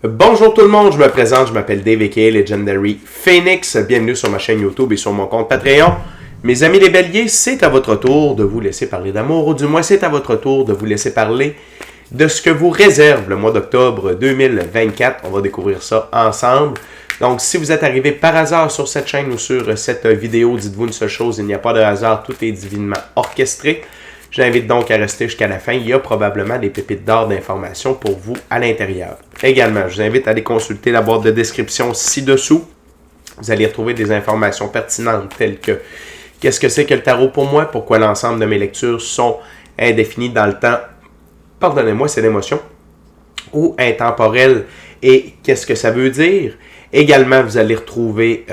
Bonjour tout le monde, je me présente, je m'appelle Dave aka Legendary Phoenix. Bienvenue sur ma chaîne YouTube et sur mon compte Patreon. Mes amis les béliers, c'est à votre tour de vous laisser parler d'amour, ou du moins c'est à votre tour de vous laisser parler de ce que vous réserve le mois d'octobre 2024. On va découvrir ça ensemble. Donc, si vous êtes arrivé par hasard sur cette chaîne ou sur cette vidéo, dites-vous une seule chose, il n'y a pas de hasard, tout est divinement orchestré. Je l'invite donc à rester jusqu'à la fin. Il y a probablement des pépites d'or d'informations pour vous à l'intérieur. Également, je vous invite à aller consulter la boîte de description ci-dessous. Vous allez retrouver des informations pertinentes telles que qu'est-ce que c'est que le tarot pour moi, pourquoi l'ensemble de mes lectures sont indéfinies dans le temps, pardonnez-moi, c'est l'émotion, ou intemporelles, et qu'est-ce que ça veut dire. Également, vous allez retrouver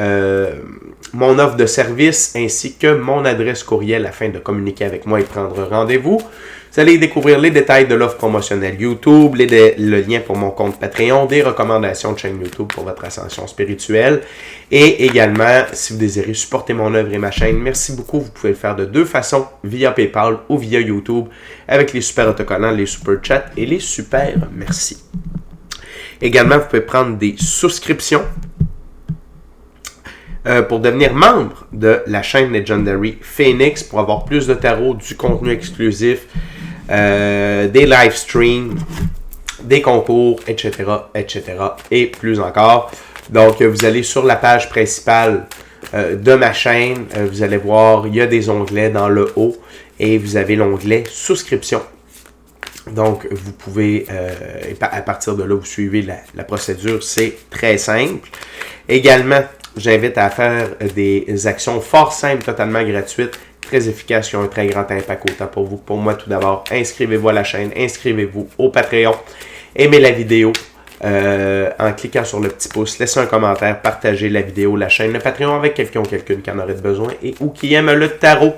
mon offre de service ainsi que mon adresse courriel afin de communiquer avec moi et prendre rendez-vous. Vous allez découvrir les détails de l'offre promotionnelle YouTube, le lien pour mon compte Patreon, des recommandations de chaîne YouTube pour votre ascension spirituelle. Et également, si vous désirez supporter mon œuvre et ma chaîne, merci beaucoup. Vous pouvez le faire de deux façons, via PayPal ou via YouTube, avec les super autocollants, les super chats et les super merci. Également, vous pouvez prendre des souscriptions pour devenir membre de la chaîne Legendary Phoenix pour avoir plus de tarot, du contenu exclusif, des live streams, des concours, etc., etc. et plus encore. Donc, vous allez sur la page principale de ma chaîne, vous allez voir, il y a des onglets dans le haut et vous avez l'onglet souscription. Donc, vous pouvez, à partir de là, vous suivez la procédure, c'est très simple. Également, j'invite à faire des actions fort simples, totalement gratuites, très efficaces, qui ont un très grand impact autant pour vous que pour moi. Tout d'abord, inscrivez-vous à la chaîne, inscrivez-vous au Patreon, aimez la vidéo en cliquant sur le petit pouce, laissez un commentaire, partagez la vidéo, la chaîne, le Patreon avec quelqu'un ou quelqu'une qui en aurait besoin et ou qui aime le tarot.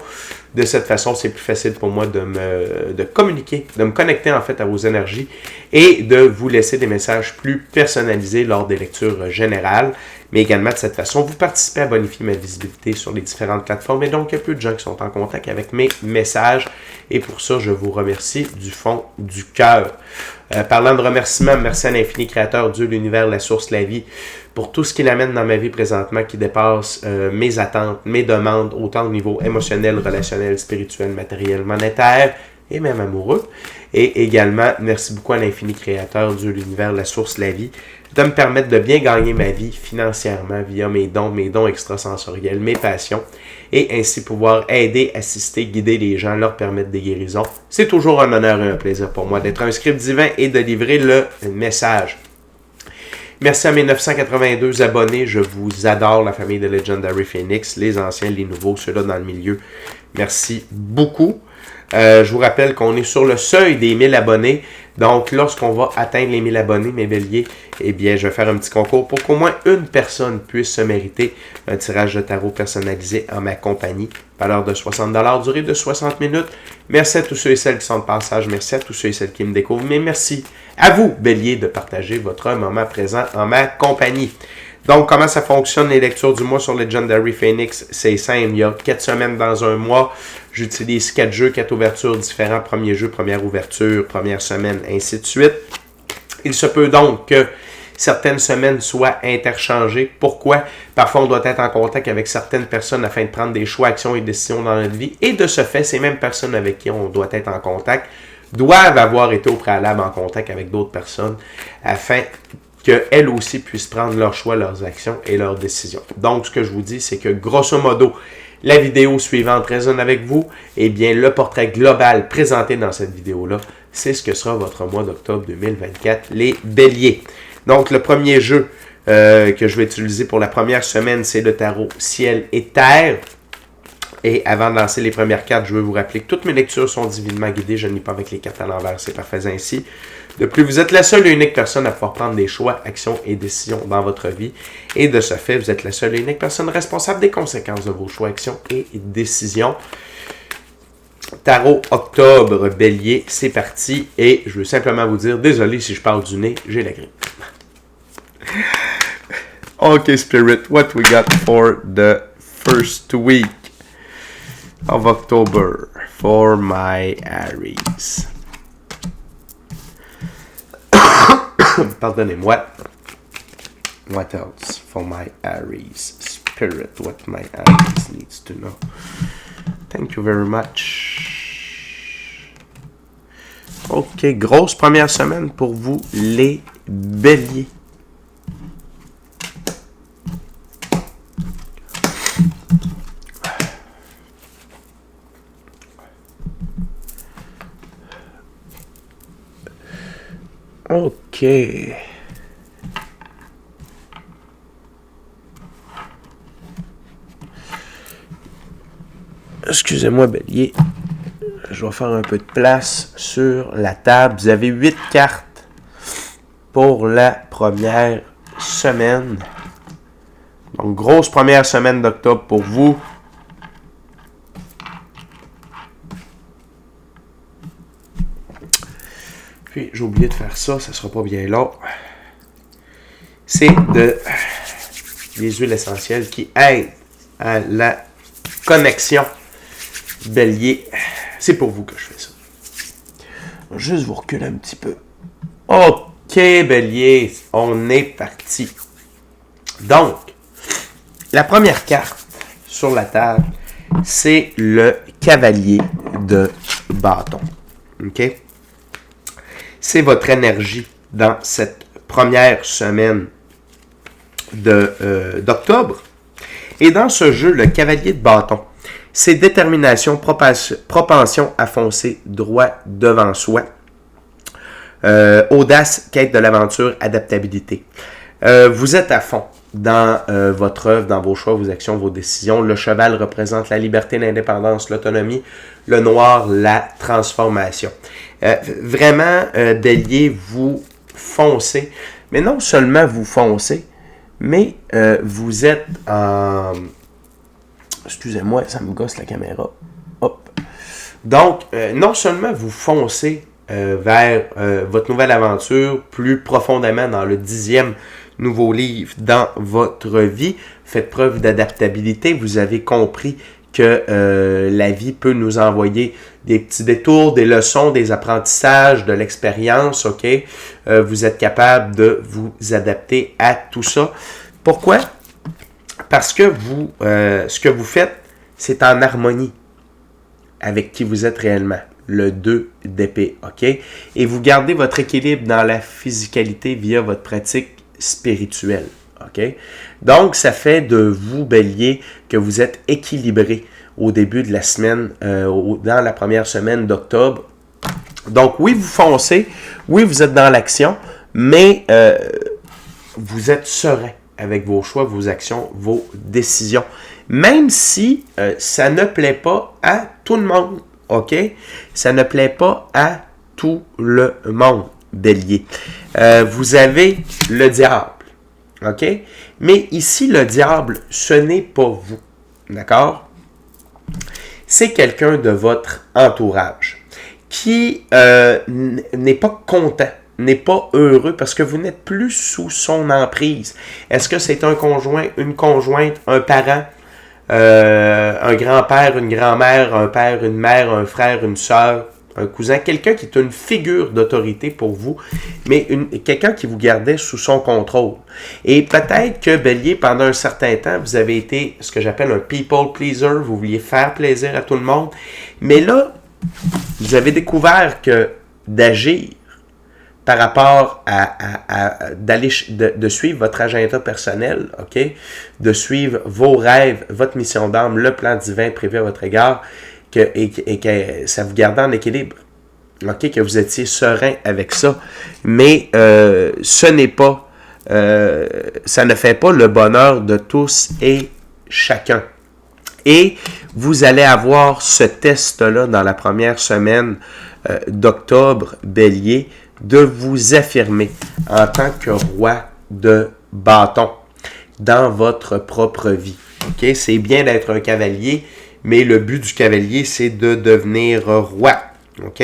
De cette façon, c'est plus facile pour moi de communiquer, de me connecter en fait à vos énergies et de vous laisser des messages plus personnalisés lors des lectures générales. Mais également, de cette façon, vous participez à bonifier ma visibilité sur les différentes plateformes. Et donc, il y a peu de gens qui sont en contact avec mes messages. Et pour ça, je vous remercie du fond du cœur. Parlant de remerciements, merci à l'infini créateur, Dieu, l'univers, la source, la vie, pour tout ce qu'il amène dans ma vie présentement qui dépasse mes attentes, mes demandes, autant au niveau émotionnel, relationnel, spirituel, matériel, monétaire et même amoureux. Et également, merci beaucoup à l'infini créateur, Dieu, l'univers, la source, la vie, de me permettre de bien gagner ma vie financièrement via mes dons extrasensoriels, mes passions, et ainsi pouvoir aider, assister, guider les gens, leur permettre des guérisons. C'est toujours un honneur et un plaisir pour moi d'être un script divin et de livrer le message. Merci à mes 982 abonnés, je vous adore, la famille de Legendary Phoenix, les anciens, les nouveaux, ceux-là dans le milieu. Merci beaucoup. Je vous rappelle qu'on est sur le seuil des 1000 abonnés. Donc, lorsqu'on va atteindre les 1000 abonnés, mes béliers, eh bien, je vais faire un petit concours pour qu'au moins une personne puisse se mériter un tirage de tarot personnalisé en ma compagnie. Valeur de 60$, durée de 60 minutes. Merci à tous ceux et celles qui sont de passage. Merci à tous ceux et celles qui me découvrent. Mais merci à vous, bélier, de partager votre moment présent en ma compagnie. Donc, comment ça fonctionne les lectures du mois sur Legendary Phoenix? C'est simple, il y a 4 semaines dans un mois. J'utilise 4 jeux, 4 ouvertures différents. Premier jeu, première ouverture, première semaine, ainsi de suite. Il se peut donc que certaines semaines soient interchangées. Pourquoi? Parfois, on doit être en contact avec certaines personnes afin de prendre des choix, actions et décisions dans notre vie. Et de ce fait, ces mêmes personnes avec qui on doit être en contact doivent avoir été au préalable en contact avec d'autres personnes afin qu'elles aussi puissent prendre leurs choix, leurs actions et leurs décisions. Donc, ce que je vous dis, c'est que grosso modo, la vidéo suivante résonne avec vous. Eh bien, le portrait global présenté dans cette vidéo-là, c'est ce que sera votre mois d'octobre 2024, les béliers. Donc, le premier jeu que je vais utiliser pour la première semaine, c'est le tarot Ciel et Terre. Et avant de lancer les premières cartes, je veux vous rappeler que toutes mes lectures sont divinement guidées. Je ne lis pas avec les cartes à l'envers, c'est parfait ainsi. De plus, vous êtes la seule et unique personne à pouvoir prendre des choix, actions et décisions dans votre vie. Et de ce fait, vous êtes la seule et unique personne responsable des conséquences de vos choix, actions et décisions. Tarot octobre, bélier, c'est parti. Et je veux simplement vous dire, désolé si je parle du nez, j'ai la grippe. Okay, Spirit, what we got for the first week of October for my Aries? Pardonnez-moi. What else for my Aries spirit? What my Aries needs to know. Thank you very much. OK, grosse première semaine pour vous, les béliers. OK. Excusez-moi, bélier. Je vais faire un peu de place sur la table. Vous avez 8 cartes pour la première semaine. Donc, grosse première semaine d'octobre pour vous. Puis, j'ai oublié de faire ça. Ça ne sera pas bien long. C'est des huiles essentielles qui aident à la connexion. Bélier, c'est pour vous que je fais ça. Je vais juste vous reculer un petit peu. OK, bélier, on est parti. Donc, la première carte sur la table, c'est le cavalier de bâton. OK? C'est votre énergie dans cette première semaine d'octobre. Et dans ce jeu, le cavalier de bâton, c'est détermination, propension à foncer droit devant soi. Audace, quête de l'aventure, adaptabilité. Vous êtes à fond dans votre œuvre, dans vos choix, vos actions, vos décisions. Le cheval représente la liberté, l'indépendance, l'autonomie. Le noir, la transformation. Vraiment, bélier, vous foncez. Mais non seulement vous foncez, mais vous êtes en... Excusez-moi, ça me gosse la caméra. Hop. Donc, non seulement vous foncez vers votre nouvelle aventure plus profondément dans le 10e nouveau livre dans votre vie, faites preuve d'adaptabilité. Vous avez compris que la vie peut nous envoyer des petits détours, des leçons, des apprentissages, de l'expérience, OK? Vous êtes capable de vous adapter à tout ça. Pourquoi? Parce que vous, ce que vous faites, c'est en harmonie avec qui vous êtes réellement. Le 2 d'épée, OK? Et vous gardez votre équilibre dans la physicalité via votre pratique spirituelle, OK? Donc, ça fait de vous, bélier, que vous êtes équilibré au début de la semaine, dans la première semaine d'octobre. Donc, oui, vous foncez, oui, vous êtes dans l'action, mais vous êtes serein avec vos choix, vos actions, vos décisions. Même si ça ne plaît pas à tout le monde, OK? Ça ne plaît pas à tout le monde, bélier. Vous avez le diable, OK? Mais ici, le diable, ce n'est pas vous, d'accord? C'est quelqu'un de votre entourage qui n'est pas content, n'est pas heureux parce que vous n'êtes plus sous son emprise. Est-ce que c'est un conjoint, une conjointe, un parent, un grand-père, une grand-mère, un père, une mère, un frère, une sœur, un cousin, quelqu'un qui est une figure d'autorité pour vous, mais quelqu'un qui vous gardait sous son contrôle. Et peut-être que, bélier, pendant un certain temps, vous avez été ce que j'appelle un people pleaser, vous vouliez faire plaisir à tout le monde, mais là, vous avez découvert que d'agir par rapport de suivre votre agenda personnel, OK? De suivre vos rêves, votre mission d'âme, le plan divin prévu à votre égard, et que ça vous gardait en équilibre. OK? Que vous étiez serein avec ça. Mais ce n'est pas, ça ne fait pas le bonheur de tous et chacun. Et vous allez avoir ce test-là dans la première semaine d'octobre, bélier, de vous affirmer en tant que roi de bâton dans votre propre vie. OK? C'est bien d'être un cavalier, mais le but du cavalier, c'est de devenir roi. OK?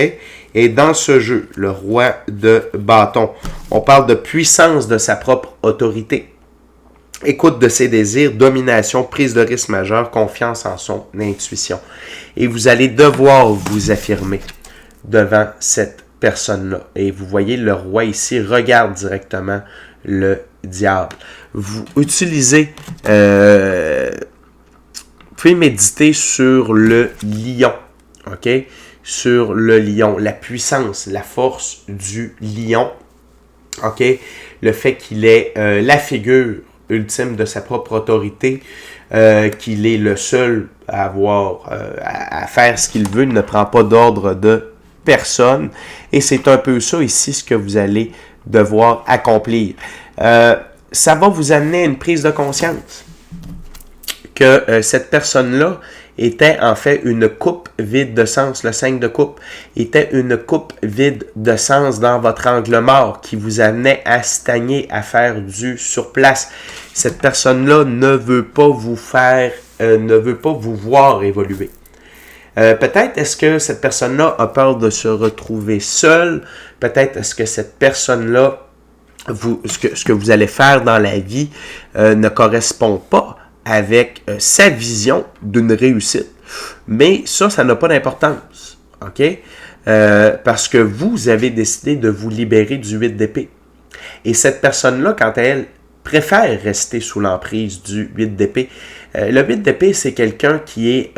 Et dans ce jeu, le roi de bâton, on parle de puissance de sa propre autorité, écoute de ses désirs, domination, prise de risque majeur, confiance en son intuition. Et vous allez devoir vous affirmer devant cette personne-là. Et vous voyez, le roi ici regarde directement le diable. Vous utilisez, vous pouvez méditer sur le lion, ok? Sur le lion, la puissance, la force du lion, ok? Le fait qu'il est la figure ultime de sa propre autorité, qu'il est le seul à avoir, à faire ce qu'il veut, il ne prend pas d'ordre de personne. Et c'est un peu ça ici, ce que vous allez devoir accomplir. Ça va vous amener à une prise de conscience que cette personne-là était en fait une coupe vide de sens. Le 5 de coupe était une coupe vide de sens dans votre angle mort qui vous amenait à stagner, à faire du surplace. Cette personne-là ne veut pas vous faire, ne veut pas vous voir évoluer. Peut-être est-ce que cette personne-là a peur de se retrouver seule. Peut-être est-ce que cette personne-là, ce que vous allez faire dans la vie ne correspond pas avec sa vision d'une réussite. Mais ça n'a pas d'importance. OK? Parce que vous avez décidé de vous libérer du 8 d'épée. Et cette personne-là, quant à elle, préfère rester sous l'emprise du 8 d'épée. Le 8 d'épée, c'est quelqu'un qui est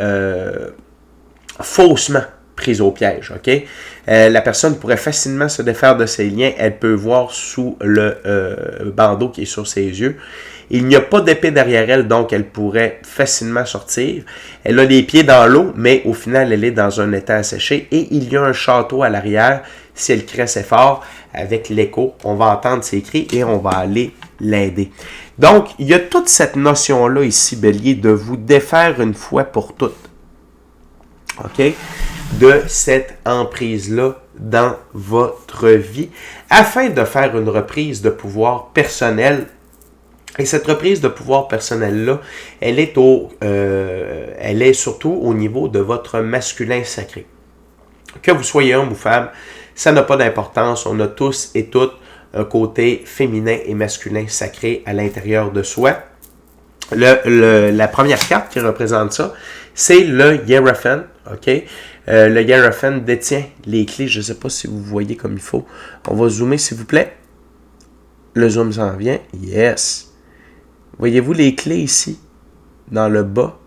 faussement prise au piège, ok? La personne pourrait facilement se défaire de ses liens. Elle peut voir sous le bandeau qui est sur ses yeux. Il n'y a pas d'épée derrière elle, donc elle pourrait facilement sortir. Elle a les pieds dans l'eau, mais au final, elle est dans un état asséché. Et il y a un château à l'arrière. Si elle crie assez fort, avec l'écho, on va entendre ses cris et on va aller l'aider. Donc, il y a toute cette notion-là ici, Bélier, de vous défaire une fois pour toutes. OK? De cette emprise-là dans votre vie, afin de faire une reprise de pouvoir personnel. Et cette reprise de pouvoir personnel-là, elle est surtout au niveau de votre masculin sacré. Que vous soyez homme ou femme, ça n'a pas d'importance. On a tous et toutes un côté féminin et masculin sacré à l'intérieur de soi. La première carte qui représente ça, c'est le Hiérophant. OK? Le Hiérophant détient les clés. Je ne sais pas si vous voyez comme il faut. On va zoomer, s'il vous plaît. Le zoom s'en vient. Yes. Voyez-vous les clés ici, dans le bas?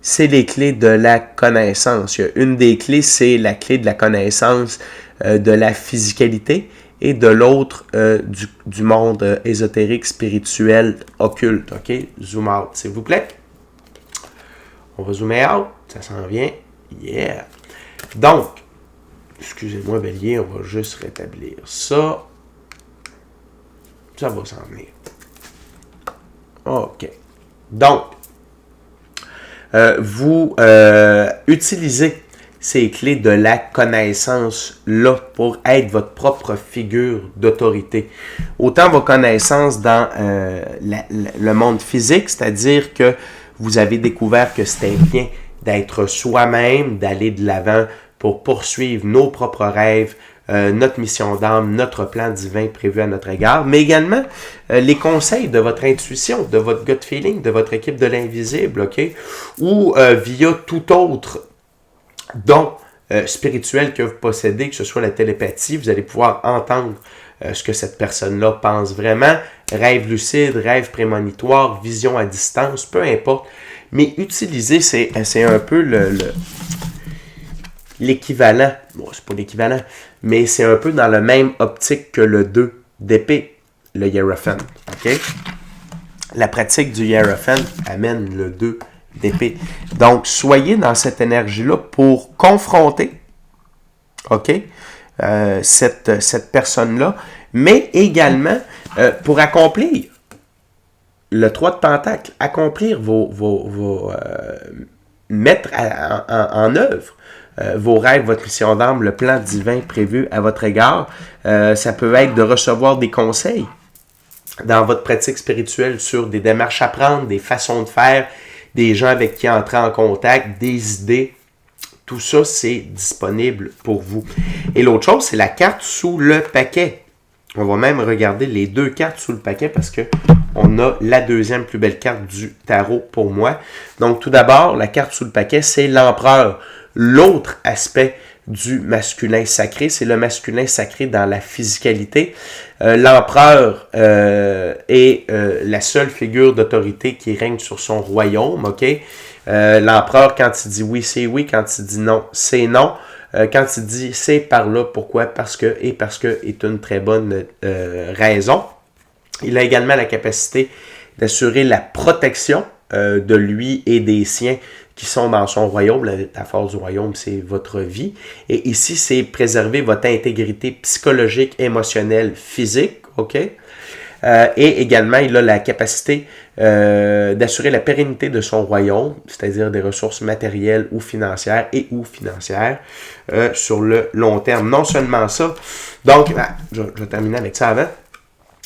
C'est les clés de la connaissance. Il y a une des clés, c'est la clé de la connaissance de la physicalité et de l'autre du monde ésotérique, spirituel, occulte. OK? Zoom out, s'il vous plaît. On va zoomer out. Ça s'en vient. Yeah! Donc, excusez-moi, Bélier, on va juste rétablir ça. Ça va s'en venir. OK. Donc, vous utilisez ces clés de la connaissance-là pour être votre propre figure d'autorité. Autant vos connaissances dans le monde physique, c'est-à-dire que vous avez découvert que c'était bien d'être soi-même, d'aller de l'avant pour poursuivre nos propres rêves, notre mission d'âme, notre plan divin prévu à notre égard, mais également les conseils de votre intuition, de votre gut feeling, de votre équipe de l'invisible, OK? Ou via tout autre don spirituel que vous possédez, que ce soit la télépathie, vous allez pouvoir entendre ce que cette personne-là pense vraiment, rêve lucide, rêve prémonitoire, vision à distance, peu importe, mais utiliser, c'est un peu l'équivalent, bon, c'est pas l'équivalent, mais c'est un peu dans la même optique que le 2 d'épée, le Hiérophant. OK? La pratique du Hiérophant amène le 2 d'épée. Donc, soyez dans cette énergie-là pour confronter, OK, cette personne-là, mais également pour accomplir le 3 de Pentacle, accomplir mettre en œuvre vos rêves, votre mission d'âme, le plan divin prévu à votre égard. Ça peut être de recevoir des conseils dans votre pratique spirituelle sur des démarches à prendre, des façons de faire, des gens avec qui entrer en contact, des idées. Tout ça, c'est disponible pour vous. Et l'autre chose, c'est la carte sous le paquet. On va même regarder les deux cartes sous le paquet parce que on a la deuxième plus belle carte du tarot pour moi. Donc, tout d'abord, la carte sous le paquet, c'est l'empereur. L'autre aspect du masculin sacré. C'est le masculin sacré dans la physicalité. L'empereur est la seule figure d'autorité qui règne sur son royaume, ok? L'empereur, quand il dit oui, c'est oui. Quand il dit non, c'est non. Quand il dit c'est par là, pourquoi? Parce que est une très bonne raison. Il a également la capacité d'assurer la protection de lui et des siens qui sont dans son royaume. La métaphore du royaume, c'est votre vie. Et ici, c'est préserver votre intégrité psychologique, émotionnelle, physique, ok? Et également, il a la capacité d'assurer la pérennité de son royaume, c'est-à-dire des ressources matérielles ou financières sur le long terme. Non seulement ça, donc, je vais terminer avec ça avant.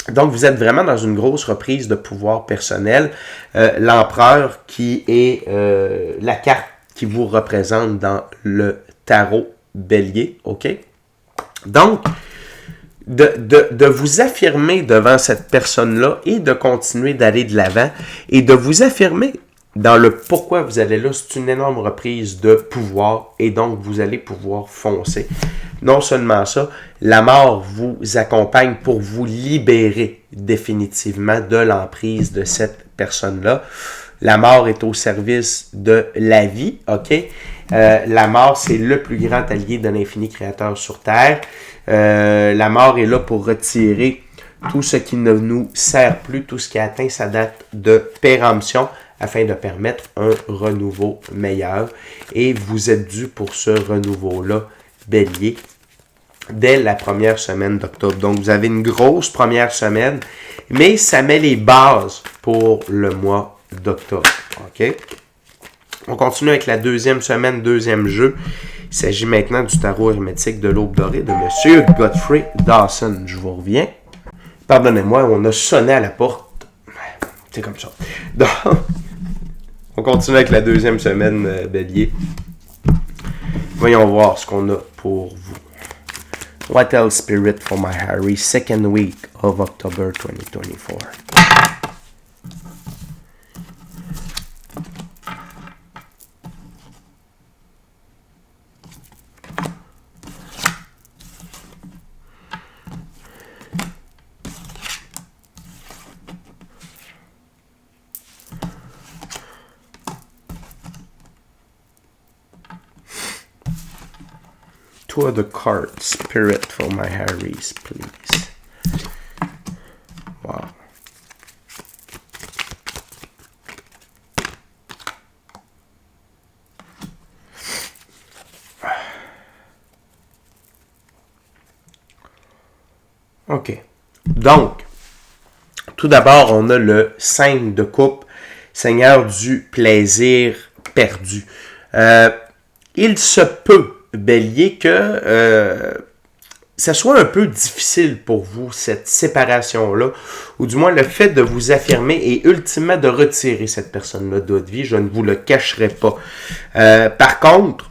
Donc, vous êtes vraiment dans une grosse reprise de pouvoir personnel. L'empereur qui est la carte qui vous représente dans le tarot bélier, ok? Donc, de vous affirmer devant cette personne-là et de continuer d'aller de l'avant et de vous affirmer dans le pourquoi vous allez là, c'est une énorme reprise de pouvoir et donc vous allez pouvoir foncer. Non seulement ça, la mort vous accompagne pour vous libérer définitivement de l'emprise de cette personne-là. La mort est au service de la vie, ok? La mort, c'est le plus grand allié de l'infini créateur sur Terre. La mort est là pour retirer tout ce qui ne nous sert plus, tout ce qui a atteint sa date de péremption, afin de permettre un renouveau meilleur. Et vous êtes dû pour ce renouveau-là, Bélier, dès la première semaine d'octobre. Donc, vous avez une grosse première semaine, mais ça met les bases pour le mois d'octobre. OK? On continue avec la deuxième semaine, deuxième jeu. Il s'agit maintenant du tarot hermétique de l'Aube dorée de M. Godfrey Dawson. Je vous reviens. Pardonnez-moi, on a sonné à la porte. C'est comme ça. Donc, on continue avec la deuxième semaine, Bélier. Voyons voir ce qu'on a pour vous. What else spirit for my Harry, second week of October 2024. Two of the cards, spirit for my Harrys, please. Wow. OK. Donc, tout d'abord, on a le 5 de coupe, Seigneur du plaisir perdu. Il se peut, Bélier, que ça soit un peu difficile pour vous, cette séparation-là, ou du moins le fait de vous affirmer et ultimement de retirer cette personne-là de votre vie, je ne vous le cacherai pas. Par contre,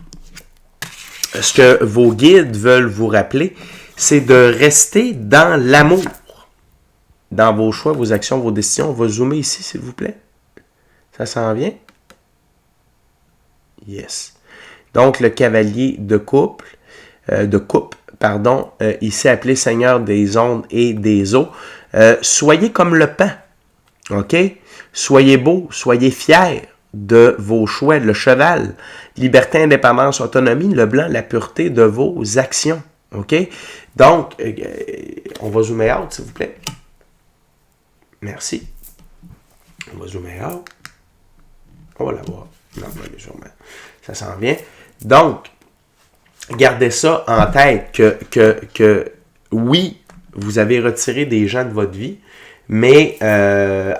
ce que vos guides veulent vous rappeler, c'est de rester dans l'amour, dans vos choix, vos actions, vos décisions. On va zoomer ici, s'il vous plaît. Ça s'en vient? Yes. Donc, le cavalier de coupe, ici appelé Seigneur des ondes et des eaux. Soyez comme le paon, ok? Soyez beau, soyez fiers de vos choix. Le cheval, liberté, indépendance, autonomie, le blanc, la pureté de vos actions, ok? Donc, on va zoomer out, s'il vous plaît. Merci. On va zoomer out. On va la voir. Non, pas sûrement. Ça s'en vient. Donc, gardez ça en tête que oui, vous avez retiré des gens de votre vie, mais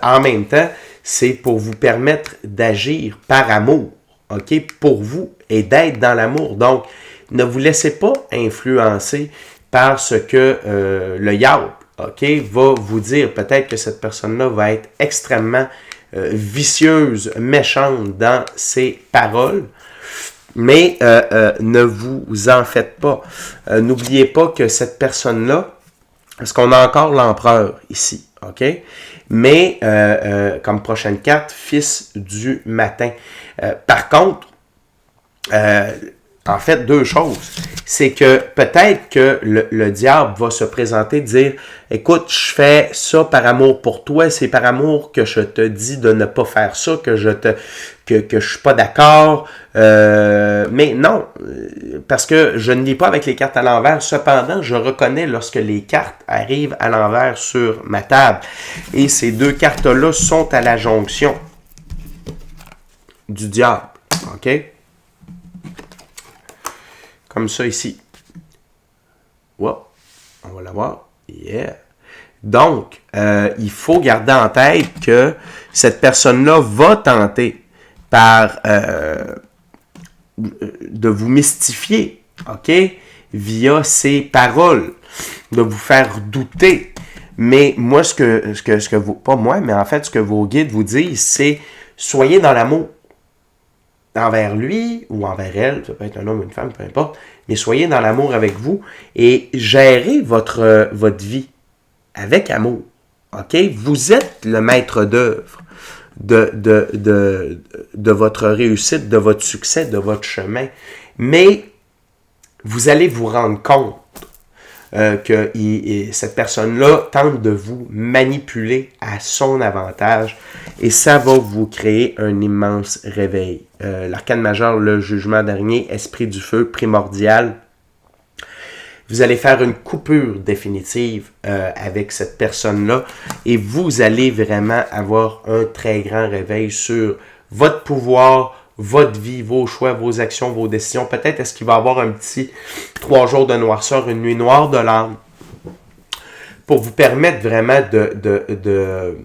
en même temps, c'est pour vous permettre d'agir par amour, ok, pour vous et d'être dans l'amour. Donc, ne vous laissez pas influencer par ce que le diable, ok, va vous dire. Peut-être que cette personne-là va être extrêmement vicieuse, méchante dans ses paroles. Mais ne vous en faites pas. N'oubliez pas que cette personne-là, parce qu'on a encore l'empereur ici, ok? Mais comme prochaine carte, fils du matin. Par contre, en fait, deux choses. C'est que peut-être que le diable va se présenter, dire, écoute, je fais ça par amour pour toi, c'est par amour que je te dis de ne pas faire ça, que je suis pas d'accord. Mais non, parce que je ne lis pas avec les cartes à l'envers. Cependant, je reconnais lorsque les cartes arrivent à l'envers sur ma table. Et ces deux cartes-là sont à la jonction du diable. OK? Comme ça ici. Wow. On va la voir. Yeah. Donc, il faut garder en tête que cette personne-là va tenter de vous mystifier, OK? Via ses paroles, de vous faire douter. Mais moi, ce que vous, pas moi, mais en fait, ce que vos guides vous disent, c'est soyez dans l'amour. Envers lui ou envers elle, ça peut être un homme ou une femme, peu importe, mais soyez dans l'amour avec vous et gérez votre vie avec amour. OK? Vous êtes le maître d'œuvre de votre réussite, de votre succès, de votre chemin. Mais vous allez vous rendre compte que cette personne-là tente de vous manipuler à son avantage et ça va vous créer un immense réveil. L'arcane majeur, le jugement dernier, esprit du feu, primordial. Vous allez faire une coupure définitive avec cette personne-là et vous allez vraiment avoir un très grand réveil sur votre pouvoir, votre vie, vos choix, vos actions, vos décisions. Peut-être est-ce qu'il va y avoir un petit 3 jours de noirceur, une nuit noire de l'âme pour vous permettre vraiment de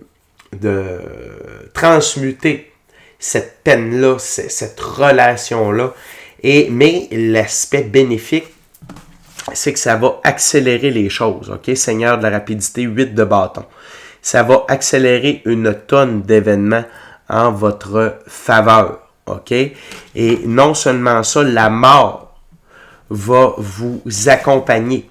transmuter cette peine-là, cette relation-là. Mais l'aspect bénéfique, c'est que ça va accélérer les choses. OK? Seigneur de la rapidité, 8 de bâton. Ça va accélérer une tonne d'événements en votre faveur. OK? Et non seulement ça, la mort va vous accompagner.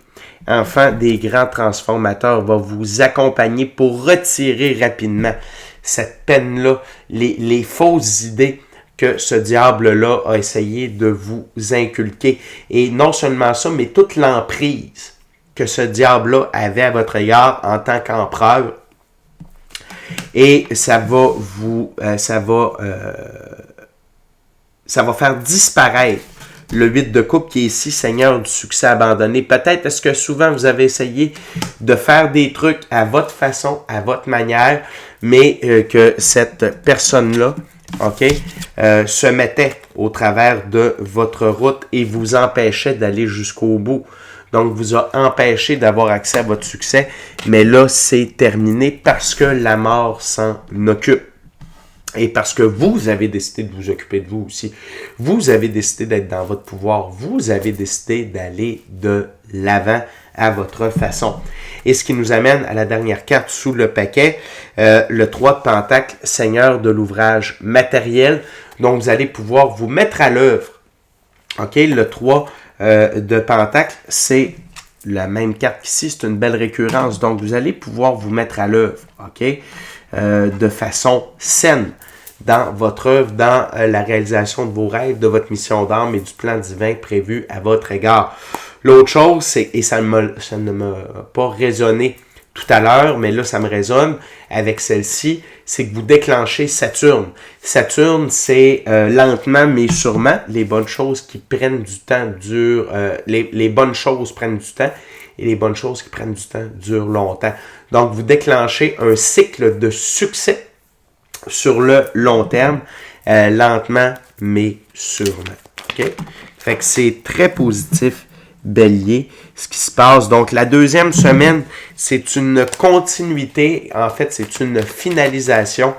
Enfant des grands transformateurs va vous accompagner pour retirer rapidement cette peine-là, les fausses idées que ce diable-là a essayé de vous inculquer. Et non seulement ça, mais toute l'emprise que ce diable-là avait à votre égard en tant qu'empereur. Et ça va faire disparaître le 8 de coupe qui est ici, Seigneur du succès abandonné. Peut-être est-ce que souvent vous avez essayé de faire des trucs à votre façon, à votre manière, mais que cette personne-là, OK, se mettait au travers de votre route et vous empêchait d'aller jusqu'au bout. Donc, vous a empêché d'avoir accès à votre succès. Mais là, c'est terminé parce que la mort s'en occupe. Et parce que vous avez décidé de vous occuper de vous aussi. Vous avez décidé d'être dans votre pouvoir. Vous avez décidé d'aller de l'avant à votre façon. Et ce qui nous amène à la dernière carte sous le paquet, le 3 de Pentacle, Seigneur de l'ouvrage matériel. Donc, vous allez pouvoir vous mettre à l'œuvre. OK, le 3 de Pentacle, c'est la même carte qu'ici, c'est une belle récurrence. Donc, vous allez pouvoir vous mettre à l'œuvre, OK, de façon saine dans votre œuvre, dans la réalisation de vos rêves, de votre mission d'âme et du plan divin prévu à votre égard. L'autre chose, c'est, et ça ne m'a pas résonné tout à l'heure, mais là, ça me résonne avec celle-ci, c'est que vous déclenchez Saturne. Saturne, c'est lentement mais sûrement, les bonnes choses qui prennent du temps durent, les bonnes choses prennent du temps et les bonnes choses qui prennent du temps durent longtemps. Donc, vous déclenchez un cycle de succès sur le long terme, lentement mais sûrement. OK? Fait que c'est très positif, Bélier, ce qui se passe. Donc, la deuxième semaine, c'est une continuité, en fait, c'est une finalisation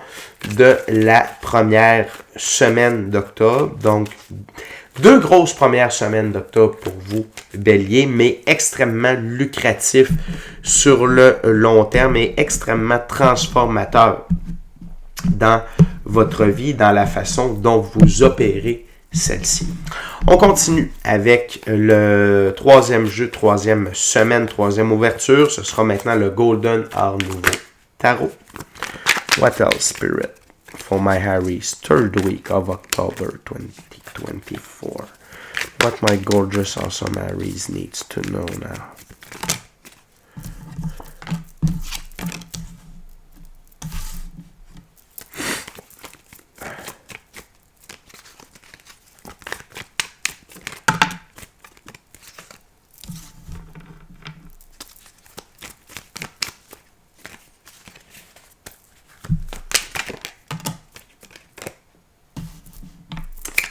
de la première semaine d'octobre. Donc, 2 grosses premières semaines d'octobre pour vous, Bélier, mais extrêmement lucratif sur le long terme et extrêmement transformateur dans votre vie, dans la façon dont vous opérez celle-ci. On continue avec le troisième jeu, troisième semaine, troisième ouverture. Ce sera maintenant le Golden Art Nouveau Tarot. What else, Spirit, for my Harry's third week of October 2024? what my gorgeous awesome Aries needs to know now.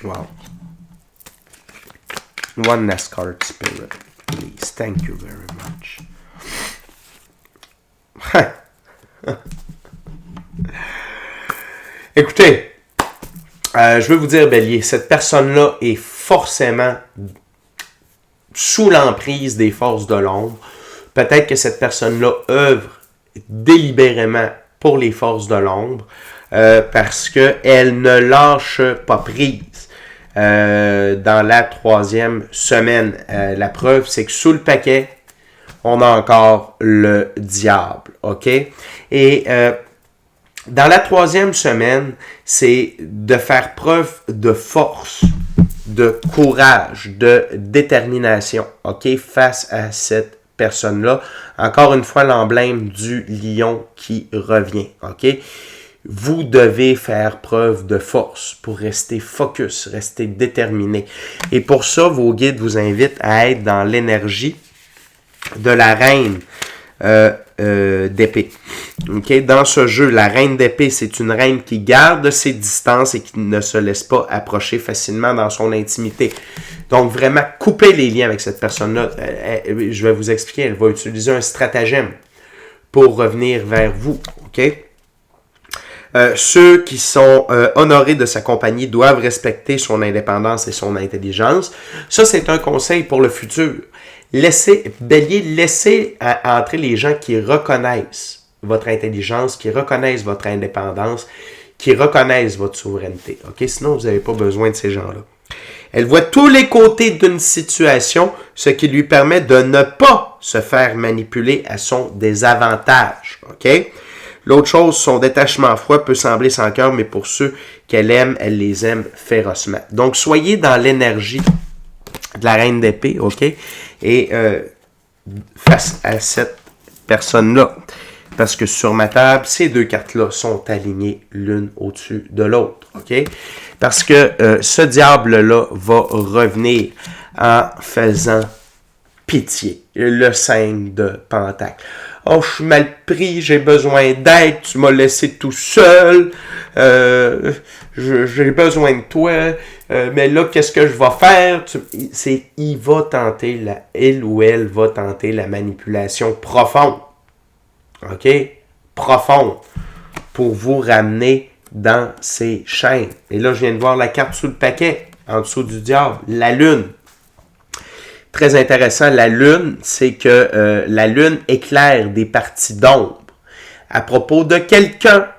Wow. One last card, Spirit, please. Thank you very much. Écoutez, je veux vous dire, Bélier, cette personne-là est forcément sous l'emprise des forces de l'ombre. Peut-être que cette personne-là œuvre délibérément pour les forces de l'ombre parce qu'elle ne lâche pas prise. Dans la 3e semaine. La preuve, c'est que sous le paquet, on a encore le diable. OK? Et dans la 3e semaine, c'est de faire preuve de force, de courage, de détermination. OK? Face à cette personne-là. Encore une fois, l'emblème du lion qui revient. OK? Vous devez faire preuve de force pour rester focus, rester déterminé. Et pour ça, vos guides vous invitent à être dans l'énergie de la reine d'épée. Okay? Dans ce jeu, la reine d'épée, c'est une reine qui garde ses distances et qui ne se laisse pas approcher facilement dans son intimité. Donc, vraiment, coupez les liens avec cette personne-là. Je vais vous expliquer, elle va utiliser un stratagème pour revenir vers vous. OK? Ceux qui sont honorés de sa compagnie doivent respecter son indépendance et son intelligence. Ça, c'est un conseil pour le futur. Bélier, laissez entrer les gens qui reconnaissent votre intelligence, qui reconnaissent votre indépendance, qui reconnaissent votre souveraineté. OK? Sinon, vous n'avez pas besoin de ces gens-là. Elle voit tous les côtés d'une situation, ce qui lui permet de ne pas se faire manipuler à son désavantage. OK? L'autre chose, son détachement froid peut sembler sans cœur, mais pour ceux qu'elle aime, elle les aime férocement. Donc, soyez dans l'énergie de la reine d'épée, OK? Et face à cette personne-là. Parce que sur ma table, ces deux cartes-là sont alignées l'une au-dessus de l'autre, OK? Parce que ce diable-là va revenir en faisant pitié. Le 5 de Pentacle. Oh, je suis mal pris, j'ai besoin d'aide, tu m'as laissé tout seul, j'ai besoin de toi, mais là, qu'est-ce que je vais faire? Il ou elle va tenter la manipulation profonde, OK? Profonde, pour vous ramener dans ses chaînes. Et là, je viens de voir la carte sous le paquet, en dessous du diable, la lune. Très intéressant, la lune, c'est que la lune éclaire des parties d'ombre à propos de quelqu'un,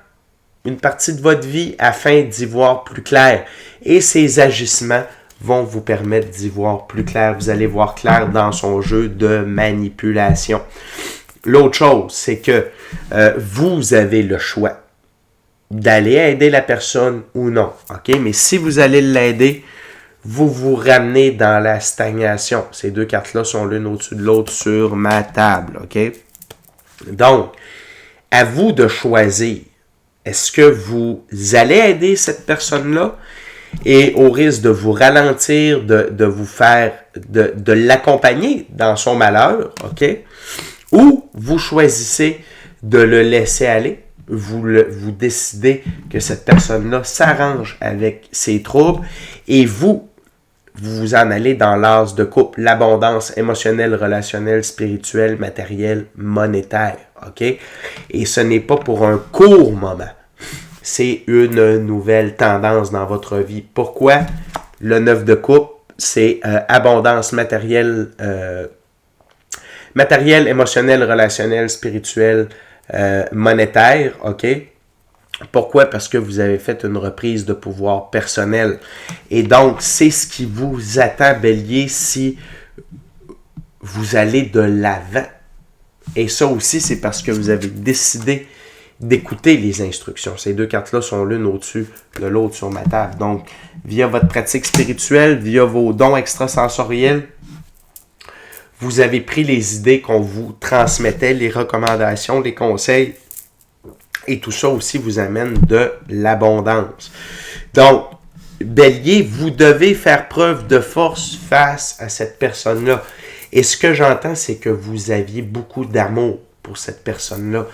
une partie de votre vie, afin d'y voir plus clair. Et ces agissements vont vous permettre d'y voir plus clair. Vous allez voir clair dans son jeu de manipulation. L'autre chose, c'est que vous avez le choix d'aller aider la personne ou non. OK? Mais si vous allez l'aider, vous vous ramenez dans la stagnation. Ces deux cartes-là sont l'une au-dessus de l'autre sur ma table. OK? Donc, à vous de choisir. Est-ce que vous allez aider cette personne-là et au risque de vous ralentir, de vous faire, de l'accompagner dans son malheur, OK? Ou vous choisissez de le laisser aller. Vous décidez que cette personne-là s'arrange avec ses troubles et vous en allez dans l'as de couple, l'abondance émotionnelle, relationnelle, spirituelle, matérielle, monétaire. OK? Et ce n'est pas pour un court moment. C'est une nouvelle tendance dans votre vie. Pourquoi? Le 9 de coupe, c'est abondance matérielle, émotionnelle, relationnelle, spirituelle, monétaire. OK? Pourquoi? Parce que vous avez fait une reprise de pouvoir personnel. Et donc, c'est ce qui vous attend, Bélier, si vous allez de l'avant. Et ça aussi, c'est parce que vous avez décidé d'écouter les instructions. Ces deux cartes-là sont l'une au-dessus de l'autre sur ma table. Donc, via votre pratique spirituelle, via vos dons extrasensoriels, vous avez pris les idées qu'on vous transmettait, les recommandations, les conseils, et tout ça aussi vous amène de l'abondance. Donc, Bélier, vous devez faire preuve de force face à cette personne-là. Et ce que j'entends, c'est que vous aviez beaucoup d'amour pour cette personne-là.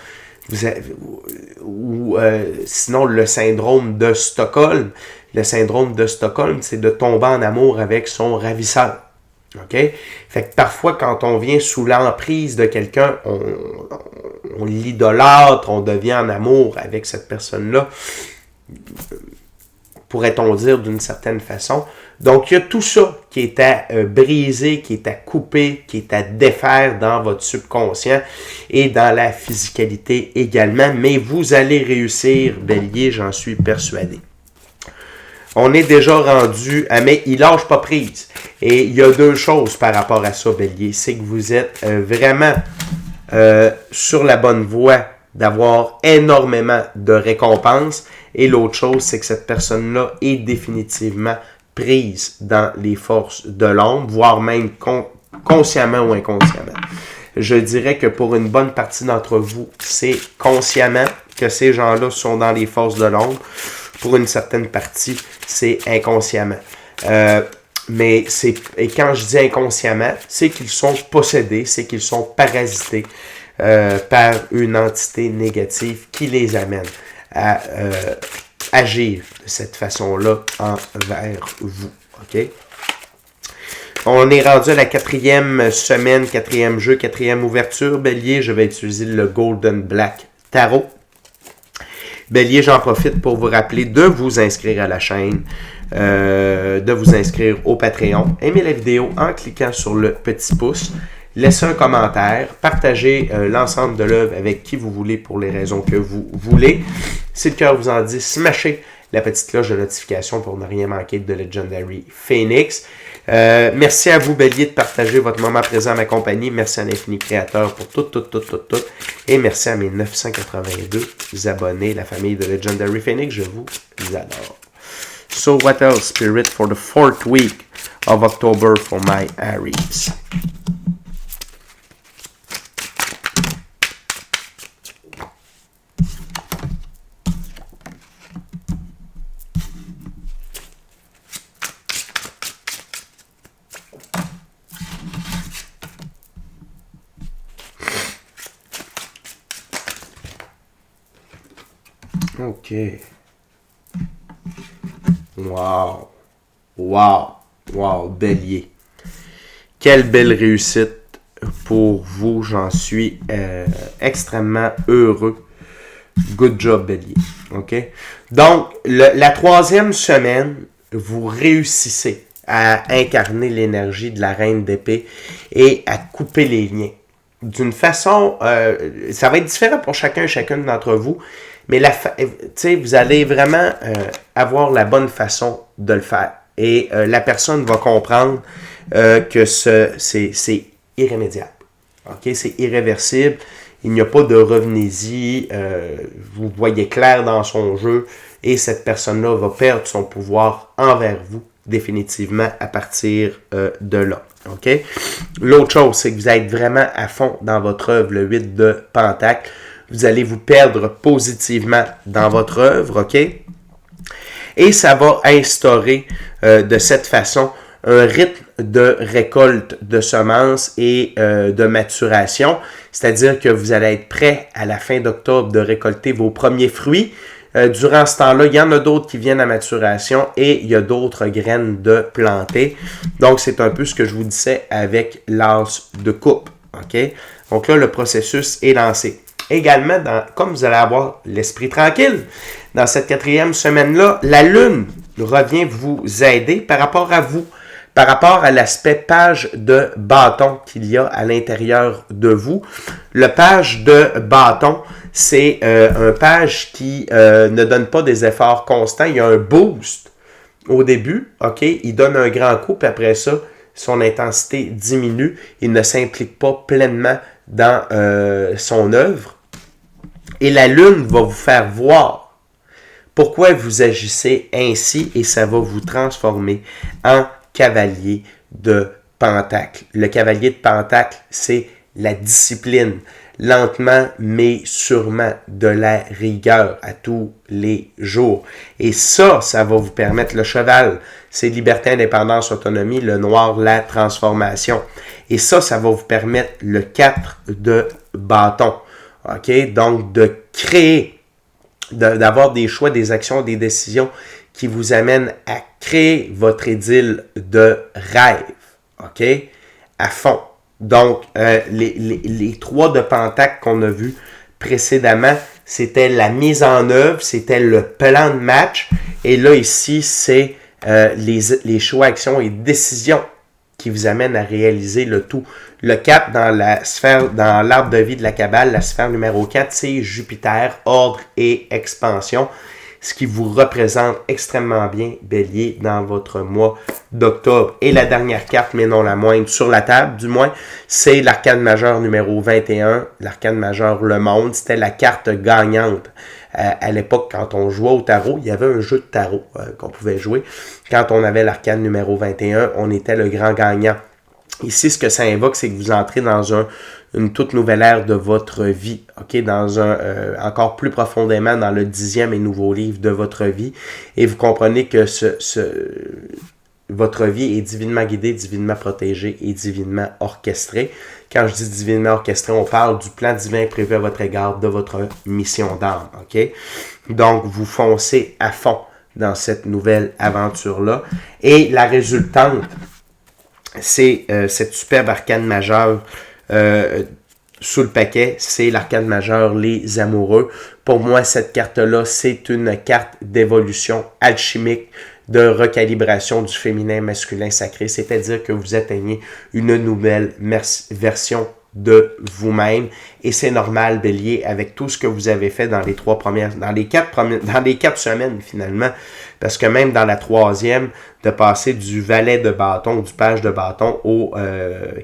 Sinon, le syndrome de Stockholm. Le syndrome de Stockholm, c'est de tomber en amour avec son ravisseur. OK? Fait que parfois, quand on vient sous l'emprise de quelqu'un, on l'idolâtre, on devient en amour avec cette personne-là, pourrait-on dire d'une certaine façon. Donc, il y a tout ça qui est à briser, qui est à couper, qui est à défaire dans votre subconscient et dans la physicalité également. Mais vous allez réussir, Bélier, j'en suis persuadé. On est déjà rendu à... Mais il lâche pas prise. Et il y a deux choses par rapport à ça, Bélier. C'est que vous êtes vraiment sur la bonne voie d'avoir énormément de récompenses. Et l'autre chose, c'est que cette personne-là est définitivement prise dans les forces de l'ombre, voire même consciemment ou inconsciemment. Je dirais que pour une bonne partie d'entre vous, c'est consciemment que ces gens-là sont dans les forces de l'ombre. Pour une certaine partie, c'est inconsciemment. Et quand je dis inconsciemment, c'est qu'ils sont possédés, c'est qu'ils sont parasités par une entité négative qui les amène à agir de cette façon-là envers vous. OK? On est rendu à la 4e semaine, 4e jeu, 4e ouverture. Bélier, je vais utiliser le Golden Black Tarot. Bélier, j'en profite pour vous rappeler de vous inscrire à la chaîne, de vous inscrire au Patreon. Aimez la vidéo en cliquant sur le petit pouce. Laissez un commentaire, partagez l'ensemble de l'œuvre avec qui vous voulez pour les raisons que vous voulez. Si le cœur vous en dit, smashez la petite cloche de notification pour ne rien manquer de Legendary Phoenix. Merci à vous, Bélier, de partager votre moment présent à ma compagnie. Merci à l'Infini Créateur pour tout. Et merci à mes 982 abonnés, la famille de Legendary Phoenix. Je vous adore. So what else, Spirit, for the 4th week of October for my Aries? OK. Wow, Bélier. Quelle belle réussite pour vous. J'en suis extrêmement heureux. Good job, Bélier. OK? Donc, la 3e semaine, vous réussissez à incarner l'énergie de la reine d'épée et à couper les liens. D'une façon, ça va être différent pour chacun et chacune d'entre vous, mais vous allez vraiment avoir la bonne façon de le faire. Et la personne va comprendre que c'est irrémédiable. Okay? C'est irréversible. Il n'y a pas de revenez-y. Vous voyez clair dans son jeu et cette personne-là va perdre son pouvoir envers vous définitivement à partir de là. Okay? L'autre chose, c'est que vous êtes vraiment à fond dans votre œuvre, le 8 de Pentacle. Vous allez vous perdre positivement dans votre œuvre, OK? Et ça va instaurer de cette façon un rythme de récolte de semences et de maturation. C'est-à-dire que vous allez être prêt à la fin d'octobre de récolter vos premiers fruits. Durant ce temps-là, il y en a d'autres qui viennent à maturation et il y a d'autres graines de planter. Donc, c'est un peu ce que je vous disais avec l'as de coupe. OK? Donc là, le processus est lancé. Également, comme vous allez avoir l'esprit tranquille, dans cette 4e semaine-là, la Lune revient vous aider par rapport à vous, par rapport à l'aspect page de bâton qu'il y a à l'intérieur de vous. Le page de bâton, c'est un page qui ne donne pas des efforts constants. Il y a un boost au début, OK? Il donne un grand coup, puis après ça, son intensité diminue. Il ne s'implique pas pleinement dans son œuvre. Et la lune va vous faire voir pourquoi vous agissez ainsi et ça va vous transformer en cavalier de Pentacle. Le cavalier de Pentacle, c'est la discipline. Lentement, mais sûrement, de la rigueur à tous les jours. Et ça va vous permettre, le cheval, c'est liberté, indépendance, autonomie, le noir, la transformation. Et ça va vous permettre le 4 de bâton. OK? Donc, de créer, d'avoir des choix, des actions, des décisions qui vous amènent à créer votre idylle de rêve. OK? À fond. Donc, les 3 de Pentacle qu'on a vus précédemment, c'était la mise en œuvre, c'était le plan de match. Et là, ici, c'est les choix, actions et décisions qui vous amènent à réaliser le tout. Le 4 dans la sphère, dans l'arbre de vie de la Kabbale, la sphère numéro 4, c'est Jupiter, ordre et expansion. Ce qui vous représente extrêmement bien, Bélier, dans votre mois d'octobre. Et la dernière carte, mais non la moindre, sur la table du moins, c'est l'arcane majeur numéro 21, l'arcane majeur Le Monde. C'était la carte gagnante. À l'époque, quand on jouait au tarot, il y avait un jeu de tarot qu'on pouvait jouer. Quand on avait l'arcane numéro 21, on était le grand gagnant. Ici, ce que ça invoque, c'est que vous entrez dans une toute nouvelle ère de votre vie, ok, dans encore plus profondément dans le 10e et nouveau livre de votre vie, et vous comprenez que votre vie est divinement guidée, divinement protégée et divinement orchestrée. Quand je dis divinement orchestré, on parle du plan divin prévu à votre égard, de votre mission d'âme, ok? Donc, vous foncez à fond dans cette nouvelle aventure-là, et la résultante, c'est cette superbe arcane majeure sous le paquet, c'est l'arcane majeure Les Amoureux. Pour moi, cette carte-là, c'est une carte d'évolution alchimique, de recalibration du féminin masculin sacré, c'est-à-dire que vous atteignez une nouvelle version de vous-même, et c'est normal, Bélier, avec tout ce que vous avez fait dans les 4 semaines finalement, parce que même dans la 3e, de passer du valet de bâton, du page de bâton au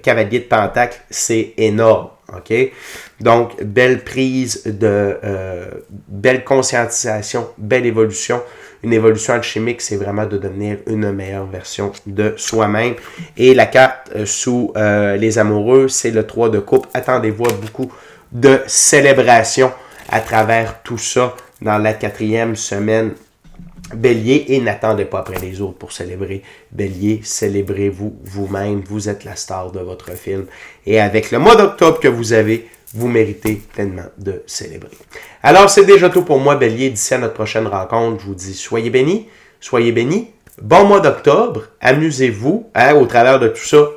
cavalier de Pentacle, c'est énorme, ok? Donc, belle prise belle conscientisation, belle évolution. Une évolution alchimique, c'est vraiment de devenir une meilleure version de soi-même. Et la carte sous les amoureux, c'est le 3 de coupe. Attendez-vous à beaucoup de célébrations à travers tout ça dans la 4e semaine, Bélier. Et n'attendez pas après les autres pour célébrer, Bélier. Célébrez-vous vous-même. Vous êtes la star de votre film. Et avec le mois d'octobre que vous avez, vous méritez pleinement de célébrer. Alors, c'est déjà tout pour moi, Bélier. D'ici à notre prochaine rencontre, je vous dis soyez bénis, soyez bénis. Bon mois d'octobre. Amusez-vous au travers de tout ça.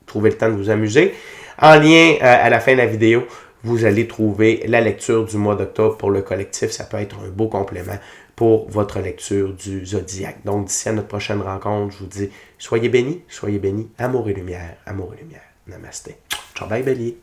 Trouvez le temps de vous amuser. En lien à la fin de la vidéo, vous allez trouver la lecture du mois d'octobre pour le collectif. Ça peut être un beau complément pour votre lecture du zodiaque. Donc, d'ici à notre prochaine rencontre, je vous dis soyez bénis, amour et lumière, amour et lumière. Namasté. Ciao, bye, Bélier.